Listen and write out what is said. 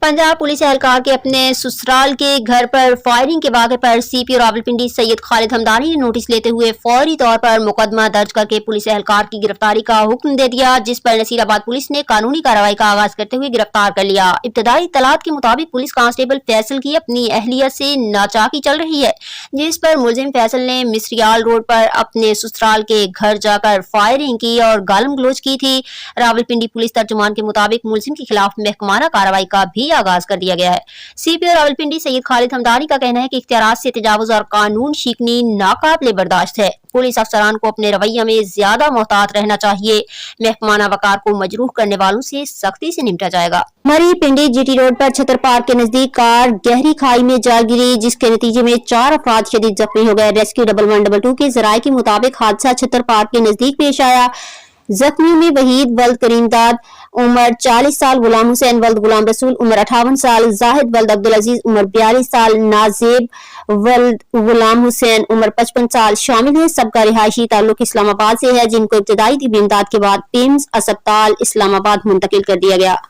Punjab police एहलकार के अपने ससुराल के घर पर फायरिंग के वाक़े पर सीपी रावलपिंडी सैयद खालिद हमदानी ने नोटिस लेते हुए फौरी तौर पर मुकदमा दर्ज करके पुलिस एहलकार की गिरफ्तारी का हुक्म दे दिया, जिस पर नसीराबाद पुलिस ने कानूनी कार्रवाई का आगाज करते हुए गिरफ्तार कर लिया। इब्तदाई इत्तलात के मुताबिक पुलिस कांस्टेबल फैसल की अपनी अहलियत से नाचाकी चल रही है, जिस पर मुलजिम फैसल ने मिसरियाल रोड पर अपने ससुराल के घर जाकर फायरिंग की और गालम गलोच की थी। रावलपिंडी पुलिस तर्जुमान के मुताबिक मुलजिम के खिलाफ महकमाना कार्रवाई का भी आगाज कर दिया गया है। सीपी रावलपिंडी सैयद खालिद हमदानी का कहना है कि इख्तियारात से तजावुज और कानून शिकनी नाकाबिले बर्दाश्त है। पुलिस अफसरान को अपने रवैये में ज्यादा मोहतात रहना चाहिए। महकमाना वकार को मजरूह करने वालों से सख्ती से निपटा जाएगा। मरी पिंडी जीटी रोड पर छतर पार्क के नजदीक कार गहरी खाई में जा गिरी, जिसके नतीजे में 4 अफराद शदीद जख्मी हो गए। रेस्क्यू 1122 के जराये के मुताबिक हादसा छतर पार्क के नजदीक पेश आया। जख्मियों में वहीद वल्द करीमदाद उम्र 40 साल, गुलाम हुसैन वल्द गुलाम रसूल उम्र 58 साल, जाहिद वल्द अब्दुल अजीज उम्र 42 साल, नाजेब वल्द गुलाम हुसैन उम्र 55 साल शामिल है। सबका रिहायशी ताल्लुक इस्लामाबाद से है, जिनको इब्तदाई तिब्बी इमदाद के बाद पिम्स अस्पताल इस्लामाबाद मुंतकिल कर दिया गया।